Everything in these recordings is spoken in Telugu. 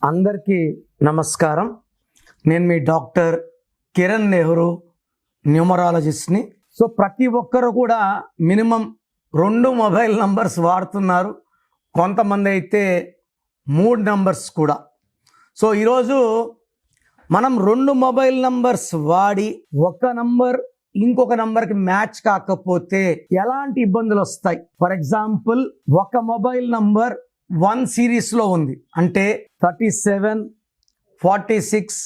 అందరికీ నమస్కారం. నేను మీ డాక్టర్ కిరణ్ నెహ్రూ, న్యూమరాలజిస్ట్ని. సో ప్రతి ఒక్కరు కూడా మినిమం 2 మొబైల్ నంబర్స్ వాడుతున్నారు, కొంతమంది అయితే 3 నంబర్స్ కూడా. సో ఈరోజు మనం 2 మొబైల్ నంబర్స్ వాడి ఒక నంబర్ ఇంకొక నంబర్కి మ్యాచ్ కాకపోతే ఎలాంటి ఇబ్బందులు వస్తాయి. ఫర్ ఎగ్జాంపుల్, ఒక మొబైల్ నంబర్ 1 సిరీస్లో ఉంది అంటే 37, 46,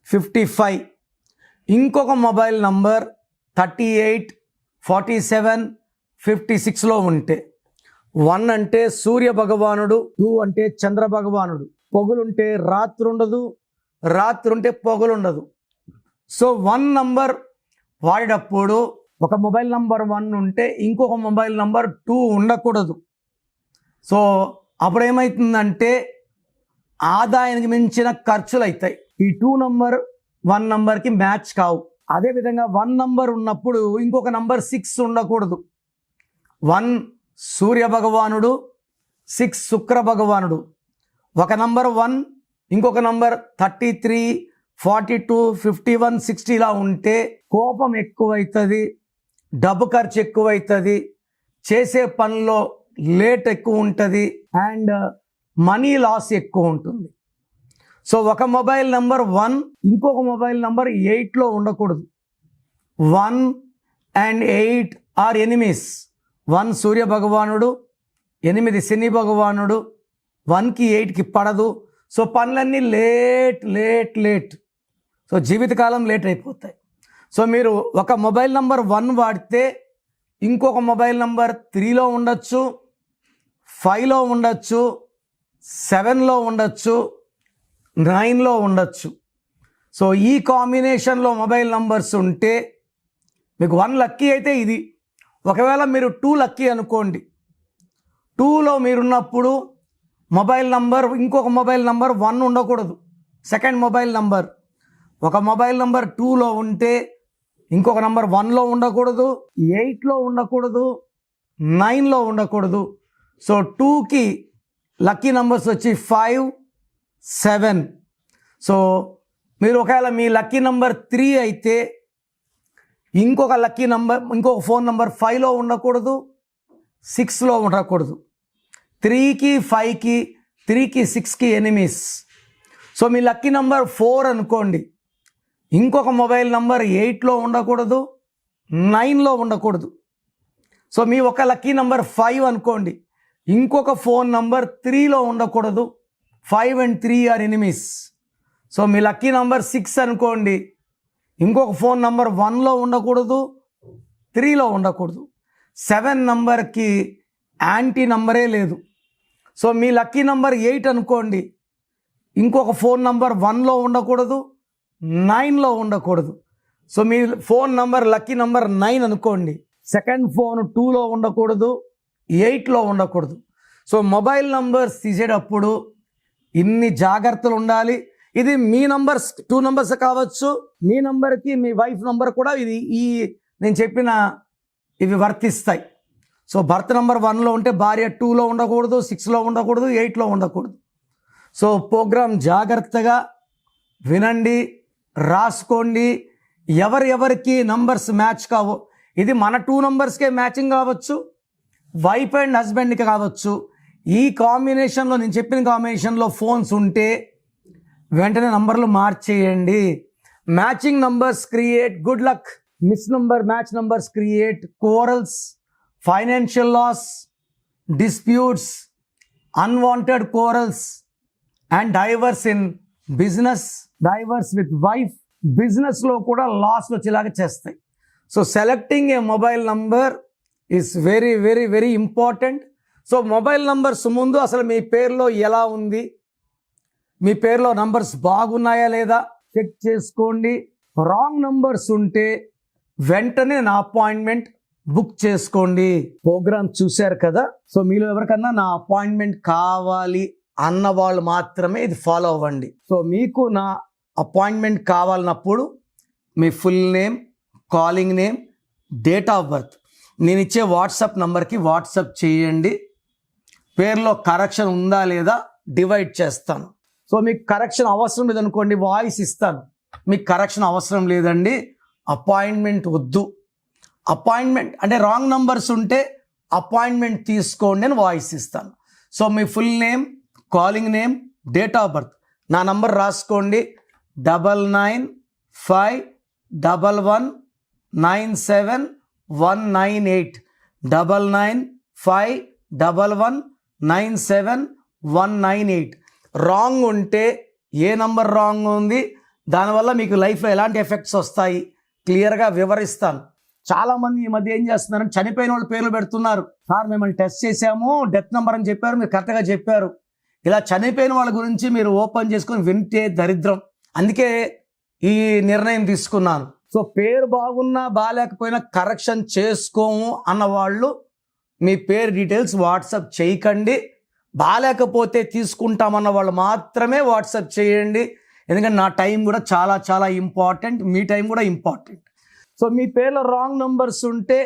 55. ఇంకొక మొబైల్ నంబర్ 38, 47, 56లో ఉంటే 1 అంటే సూర్య భగవానుడు, 2 అంటే చంద్ర భగవానుడు. పొగులుంటే రాత్రి ఉండదు, రాత్రి ఉంటే పొగులుండదు. సో 1 నంబర్ వాడేటప్పుడు ఒక మొబైల్ నంబర్ 1 ఉంటే ఇంకొక మొబైల్ నంబర్ 2 ఉండకూడదు. సో అప్పుడు ఏమవుతుందంటే ఆదాయానికి మించిన ఖర్చులు అవుతాయి. ఈ 2 నంబర్ 1 నంబర్కి మ్యాచ్ కావు. అదేవిధంగా 1 నంబర్ ఉన్నప్పుడు ఇంకొక నంబర్ 6 ఉండకూడదు. 1 సూర్య భగవానుడు, 6 శుక్ర భగవానుడు. ఒక నంబర్ 1 ఇంకొక నంబర్ 33, 42, 51, 60 ఇలా ఉంటే కోపం ఎక్కువవుతుంది, డబ్బు ఖర్చు ఎక్కువవుతుంది, చేసే పనిలో లేట్ ఎక్కువ ఉంటుంది అండ్ మనీ లాస్ ఎక్కువ ఉంటుంది. సో ఒక మొబైల్ నంబర్ 1 ఇంకొక మొబైల్ నంబర్ 8లో ఉండకూడదు. 1 and 8 ఆర్ ఎనిమీస్. 1 సూర్య భగవానుడు, 8 శని భగవానుడు. 1కి 8కి పడదు. సో పనులన్నీ లేట్ లేట్ లేట్. సో జీవితకాలం లేట్ అయిపోతాయి. సో మీరు ఒక మొబైల్ నంబర్ 1 వాడితే ఇంకొక మొబైల్ నంబర్ 3లో ఉండొచ్చు, 5లో ఉండొచ్చు, 7లో ఉండొచ్చు, 9లో ఉండొచ్చు. సో ఈ కాంబినేషన్లో మొబైల్ నంబర్స్ ఉంటే మీకు 1 లక్కీ అయితే ఇది. ఒకవేళ మీరు 2 లక్కీ అనుకోండి. 2లో మీరున్నప్పుడు మొబైల్ నంబర్ ఇంకొక మొబైల్ నంబర్ 1 ఉండకూడదు. సెకండ్ మొబైల్ నంబర్ ఒక మొబైల్ నంబర్ 2లో ఉంటే ఇంకొక నంబర్ 1లో ఉండకూడదు, 8లో ఉండకూడదు, 9లో ఉండకూడదు. సో 2కి లక్కీ నంబర్స్ వచ్చి 5, 7. సో మీరు ఒకవేళ మీ లక్కీ నంబర్ 3 అయితే ఇంకొక లక్కీ నంబర్ ఇంకొక ఫోన్ నంబర్ 5లో ఉండకూడదు, 6లో ఉండకూడదు. 3కి 5కి 3కి 6కి ఎనిమీస్. సో మీ లక్కీ నంబర్ 4 అనుకోండి, ఇంకొక మొబైల్ నంబర్ 8లో ఉండకూడదు, 9లో ఉండకూడదు. సో మీ ఒక లక్కీ నంబర్ 5 అనుకోండి, ఇంకొక ఫోన్ నంబర్ 3లో ఉండకూడదు. 5 and 3 ఆర్ ఎనిమీస్. సో మీ లక్కీ నంబర్ 6 అనుకోండి, ఇంకొక ఫోన్ నంబర్ 1లో ఉండకూడదు, 3లో ఉండకూడదు. 7 నంబర్కి యాంటీ నంబరే లేదు. సో మీ లక్కీ నంబర్ 8 అనుకోండి, ఇంకొక ఫోన్ నంబర్ 1లో ఉండకూడదు, 9లో ఉండకూడదు. సో మీ ఫోన్ నంబర్ లక్కీ నంబర్ 9 అనుకోండి, సెకండ్ ఫోన్ 2లో ఉండకూడదు, 8లో ఉండకూడదు. సో మొబైల్ నంబర్స్ తీసేటప్పుడు ఇన్ని జాగ్రత్తలు ఉండాలి. ఇది మీ నంబర్స్ 2 నంబర్స్ కావచ్చు, మీ నంబర్కి మీ వైఫ్ నంబర్ కూడా ఈ నేను చెప్పిన ఇవి వర్తిస్తాయి. సో భర్త నంబర్ 1లో ఉంటే భార్య 2లో ఉండకూడదు, 6లో ఉండకూడదు, 8లో ఉండకూడదు. సో ప్రోగ్రామ్ జాగ్రత్తగా వినండి, రాసుకోండి. ఎవరికి నంబర్స్ మ్యాచ్ కావో, ఇది మన 2 నంబర్స్కే మ్యాచింగ్ కావచ్చు, వైఫ్ అండ్ హస్బెండ్కి కావచ్చు. ఈ కాంబినేషన్లో నేను చెప్పిన కాంబినేషన్లో ఫోన్స్ ఉంటే వెంటనే నంబర్లు మార్చేయండి. Matching numbers create good luck. Miss number match numbers create quarrels, financial loss, disputes, unwanted quarrels and divorce in business, divorce with wife. బిజినెస్లో కూడా లాస్ వచ్చేలాగా చేస్తాయి. So selecting a mobile number is very very very important. So mobile numbers ముందు అసలు మీ పేరులో ఎలా ఉంది, మీ పేరులో నంబర్స్ బాగున్నాయా లేదా చెక్ చేసుకోండి. రాంగ్ నంబర్స్ ఉంటే వెంటనే నా అపాయింట్మెంట్ బుక్ చేసుకోండి. ప్రోగ్రామ్ చూశారు కదా. సో మీలో ఎవరికన్నా నా అపాయింట్మెంట్ కావాలి అన్న వాళ్ళు మాత్రమే ఇది ఫాలో అవ్వండి. సో మీకు నా అపాయింట్మెంట్ కావాలన్నప్పుడు మీ full name, calling name, date of birth నేను ఇచ్చే వాట్సాప్ నంబర్కి వాట్సాప్ చేయండి. పేరులో కరెక్షన్ ఉందా లేదా డివైడ్ చేస్తాను. సో మీకు కరెక్షన్ అవసరం లేదనుకోండి, వాయిస్ ఇస్తాను. మీకు కరెక్షన్ అవసరం లేదండి, అపాయింట్మెంట్ వద్దు. అపాయింట్మెంట్ అంటే రాంగ్ నంబర్స్ ఉంటే అపాయింట్మెంట్ తీసుకోండి అని వాయిస్ ఇస్తాను. So me full name, calling name, date of birth, నా నంబర్ రాసుకోండి 9951197198 9951197198. రాంగ్ ఉంటే ఏ నంబర్ రాంగ్ ఉంది, దానివల్ల మీకు లైఫ్లో ఎలాంటి ఎఫెక్ట్స్ వస్తాయి క్లియర్గా వివరిస్తాను. చాలామంది ఈ మధ్య ఏం చేస్తున్నారంటే చనిపోయిన వాళ్ళ పేర్లు పెడుతున్నారు. సార్ మిమ్మల్ని టెస్ట్ చేశాము, డెత్ నెంబర్ అని చెప్పారు, మీరు కరెక్ట్గా చెప్పారు. ఇలా చనిపోయిన వాళ్ళ గురించి మీరు ఓపెన్ చేసుకొని వింటే దరిద్రం. అందుకే ఈ నిర్ణయం తీసుకున్నాను. సో పేరు బాగున్నా బాగాలేకపోయినా కరెక్షన్ చేసుకోము అన్న వాళ్ళు మీ పేరు డీటెయిల్స్ వాట్సాప్ చేయకండి. బాగాలేకపోతే తీసుకుంటామన్న వాళ్ళు మాత్రమే వాట్సాప్ చేయండి. ఎందుకంటే నా టైం కూడా చాలా చాలా ఇంపార్టెంట్, మీ టైం కూడా ఇంపార్టెంట్. సో మీ పేర్లో రాంగ్ నంబర్స్ ఉంటే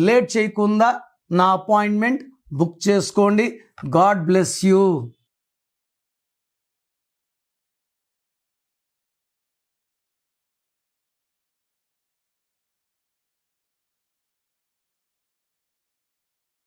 లేట్ చేయకుండా నా అపాయింట్మెంట్ బుక్ చేసుకోండి. God bless you.